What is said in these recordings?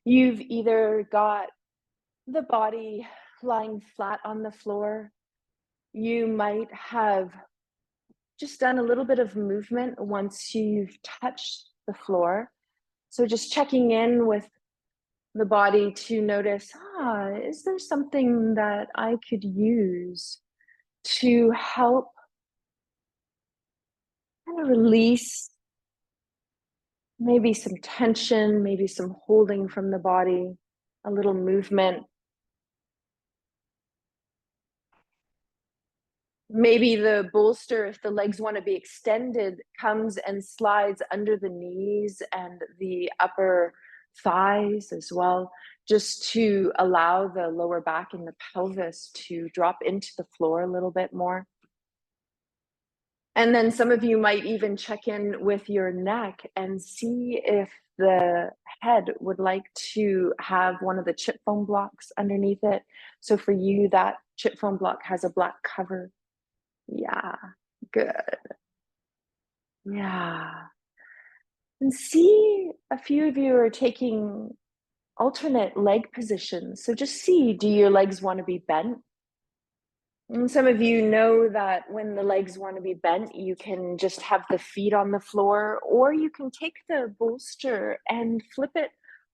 You've either got the body lying flat on the floor. You might have just done a little bit of movement once you've touched the floor. So just checking in with the body to notice, is there something that I could use to help kind of release maybe some tension, maybe some holding from the body, a little movement. Maybe the bolster, if the legs want to be extended, comes and slides under the knees and the upper thighs as well, just to allow the lower back and the pelvis to drop into the floor a little bit more. And then some of you might even check in with your neck and see if the head would like to have one of the chip foam blocks underneath it. So for you, that chip foam block has a black cover. Yeah, good. Yeah. And see, a few of you are taking alternate leg positions. So just see, do your legs want to be bent? And some of you know that when the legs want to be bent, you can just have the feet on the floor, or you can take the bolster and flip it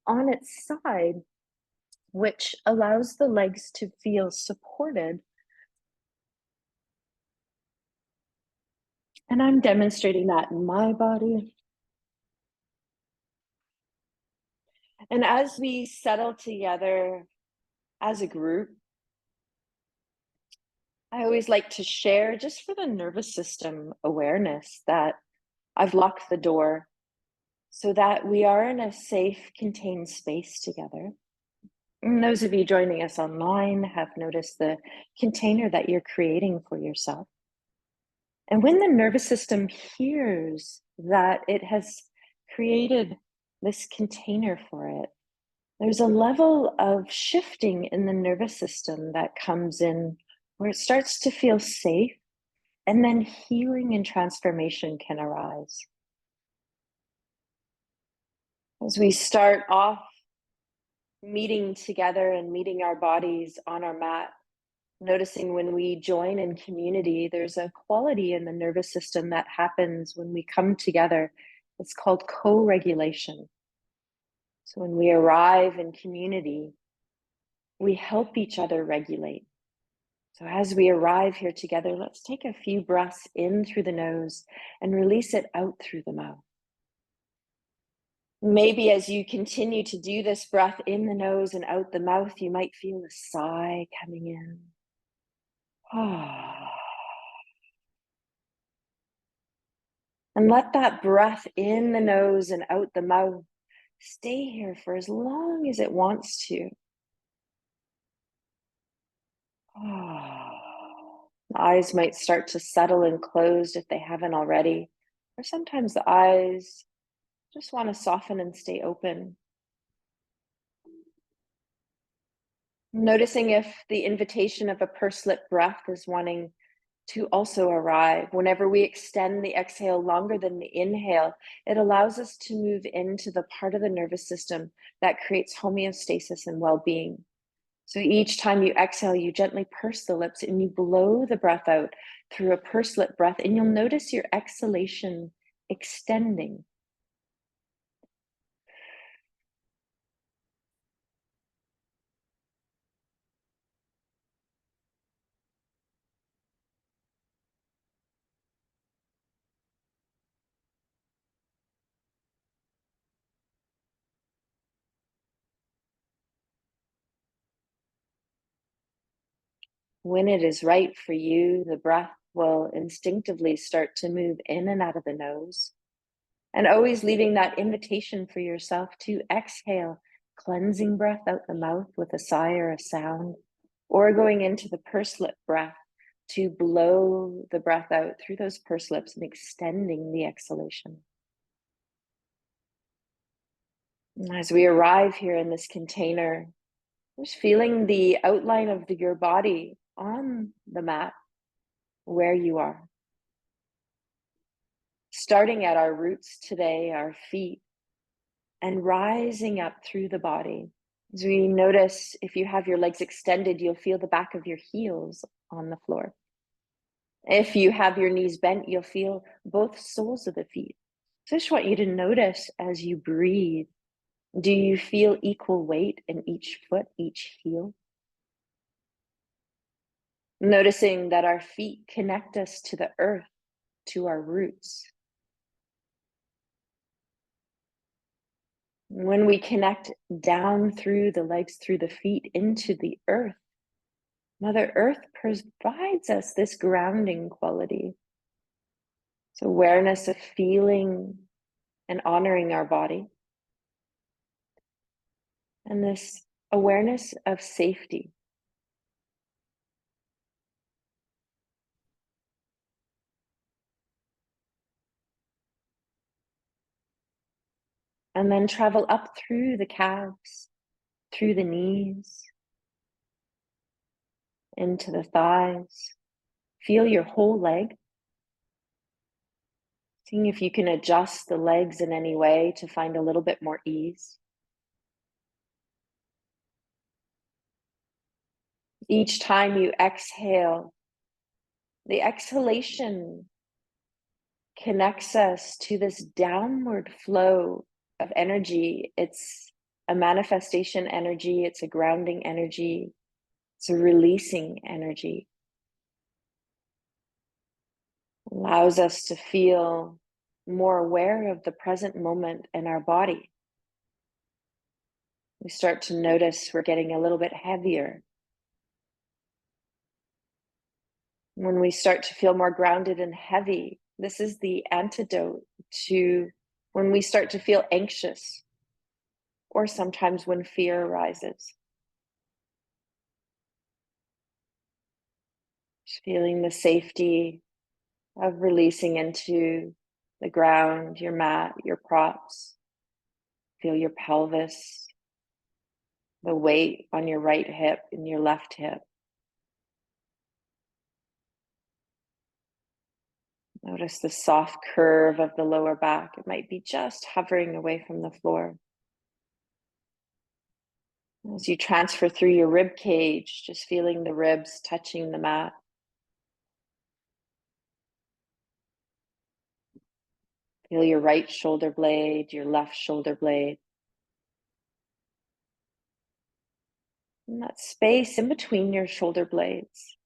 on its side, which allows the legs to feel supported. And I'm demonstrating that in my body. And as we settle together as a group, I always like to share, just for the nervous system awareness, that I've locked the door so that we are in a safe, contained space together. And those of you joining us online have noticed the container that you're creating for yourself. And when the nervous system hears that it has created this container for it, there's a level of shifting in the nervous system that comes in where it starts to feel safe, and then healing and transformation can arise. As we start off meeting together and meeting our bodies on our mat, noticing when we join in community, there's a quality in the nervous system that happens when we come together. It's called co-regulation. So when we arrive in community, we help each other regulate. So as we arrive here together, let's take a few breaths in through the nose and release it out through the mouth. Maybe as you continue to do this breath in the nose and out the mouth, you might feel a sigh coming in. And let that breath in the nose and out the mouth stay here for as long as it wants to. The eyes might start to settle and close if they haven't already, or sometimes the eyes just want to soften and stay open. Noticing if the invitation of a pursed lip breath is wanting to also arrive. Whenever we extend the exhale longer than the inhale, it allows us to move into the part of the nervous system that creates homeostasis and well-being. So each time you exhale, you gently purse the lips and you blow the breath out through a pursed lip breath, and you'll notice your exhalation extending. When it is right for you, the breath will instinctively start to move in and out of the nose, and always leaving that invitation for yourself to exhale, cleansing breath out the mouth with a sigh or a sound, or going into the pursed lip breath to blow the breath out through those pursed lips and extending the exhalation. As we arrive here in this container, just feeling the outline of your body on the mat where you are. Starting at our roots today, our feet, and rising up through the body. As we notice, if you have your legs extended, you'll feel the back of your heels on the floor. If you have your knees bent, you'll feel both soles of the feet. So I just want you to notice as you breathe, do you feel equal weight in each foot, each heel? Noticing that our feet connect us to the earth, to our roots. When we connect down through the legs, through the feet, into the earth, Mother Earth provides us this grounding quality. It's awareness of feeling and honoring our body. And this awareness of safety. And then travel up through the calves, through the knees, into the thighs. Feel your whole leg. Seeing if you can adjust the legs in any way to find a little bit more ease. Each time you exhale, the exhalation connects us to this downward flow of energy. It's a manifestation energy, it's a grounding energy, it's a releasing energy. Allows us to feel more aware of the present moment in our body. We start to notice we're getting a little bit heavier. When we start to feel more grounded and heavy, this is the antidote to when we start to feel anxious, or sometimes when fear arises. Just feeling the safety of releasing into the ground, your mat, your props. Feel your pelvis, the weight on your right hip and your left hip. Notice the soft curve of the lower back. It might be just hovering away from the floor. As you transfer through your rib cage, just feeling the ribs touching the mat. Feel your right shoulder blade, your left shoulder blade. And that space in between your shoulder blades.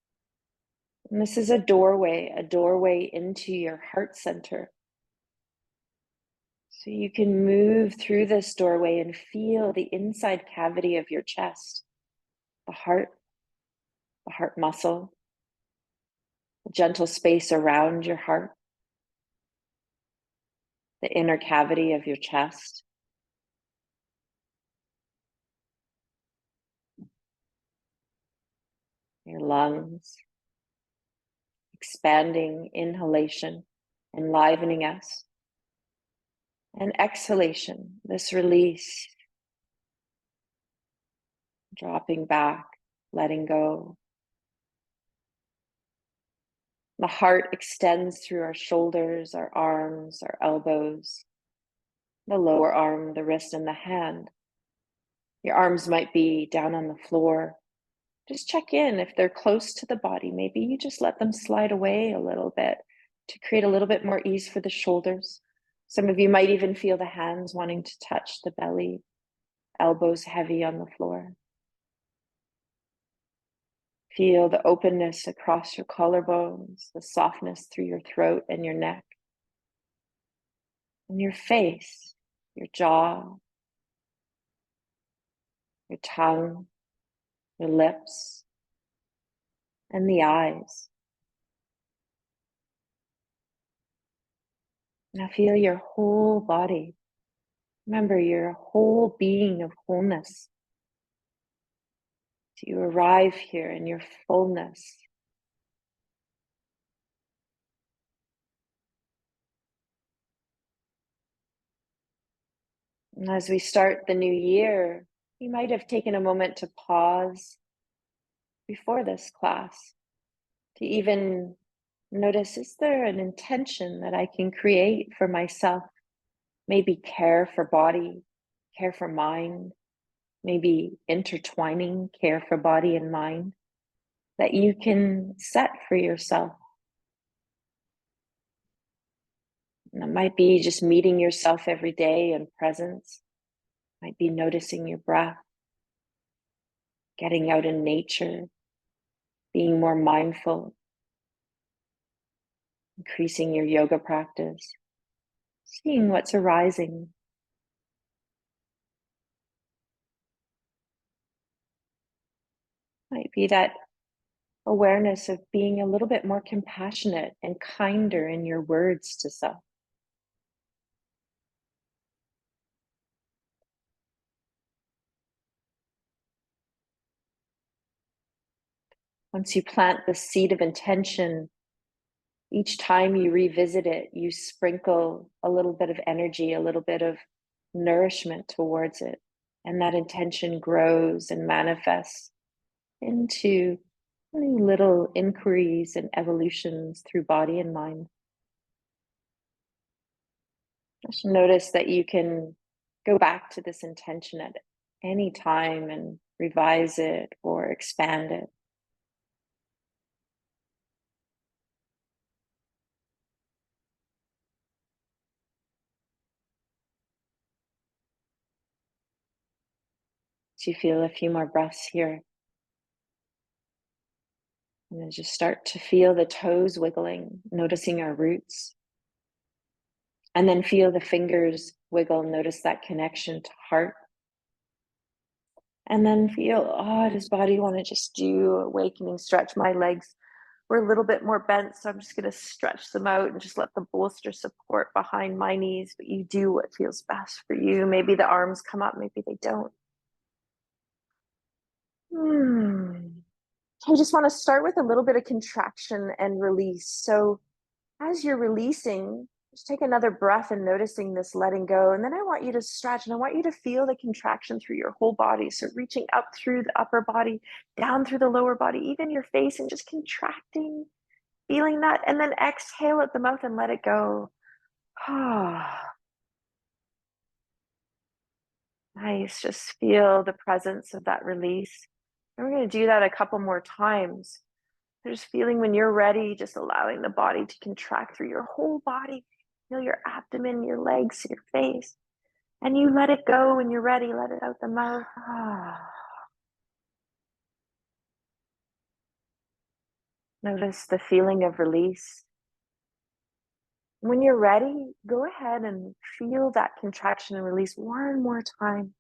And this is a doorway into your heart center. So you can move through this doorway and feel the inside cavity of your chest, the heart muscle, the gentle space around your heart, the inner cavity of your chest. Your lungs, expanding inhalation, enlivening us. And exhalation, this release, dropping back, letting go. The heart extends through our shoulders, our arms, our elbows, the lower arm, the wrist, and the hand. Your arms might be down on the floor. Just check in if they're close to the body. Maybe you just let them slide away a little bit to create a little bit more ease for the shoulders. Some of you might even feel the hands wanting to touch the belly, elbows heavy on the floor. Feel the openness across your collarbones, the softness through your throat and your neck, and your face, your jaw, your tongue, your lips, and the eyes. Now feel your whole body. Remember, you're a whole being of wholeness. So you arrive here in your fullness. And as we start the new year, you might have taken a moment to pause before this class to even notice, is there an intention that I can create for myself? Maybe care for body, care for mind, maybe intertwining care for body and mind that you can set for yourself. And it might be just meeting yourself every day in presence, might be noticing your breath, getting out in nature, being more mindful, increasing your yoga practice, seeing what's arising. Might be that awareness of being a little bit more compassionate and kinder in your words to self. Once you plant the seed of intention, each time you revisit it, you sprinkle a little bit of energy, a little bit of nourishment towards it. And that intention grows and manifests into little inquiries and evolutions through body and mind. Just notice that you can go back to this intention at any time and revise it or expand it. So you feel a few more breaths here. And then just start to feel the toes wiggling, noticing our roots. And then feel the fingers wiggle, notice that connection to heart. And then feel, oh, does body want to just do awakening stretch? My legs were a little bit more bent, so I'm just going to stretch them out and just let the bolster support behind my knees. But you do what feels best for you. Maybe the arms come up, maybe they don't. I just want to start with a little bit of contraction and release. So as you're releasing, just take another breath and noticing this letting go. And then I want you to stretch and I want you to feel the contraction through your whole body. So reaching up through the upper body, down through the lower body, even your face, and just contracting, feeling that. And then exhale at the mouth and let it go. Nice. Just feel the presence of that release. And we're going to do that a couple more times. Just feeling when you're ready, just allowing the body to contract through your whole body. Feel your abdomen, your legs, your face. And you let it go when you're ready. Let it out the mouth. Notice the feeling of release. When you're ready, go ahead and feel that contraction and release one more time.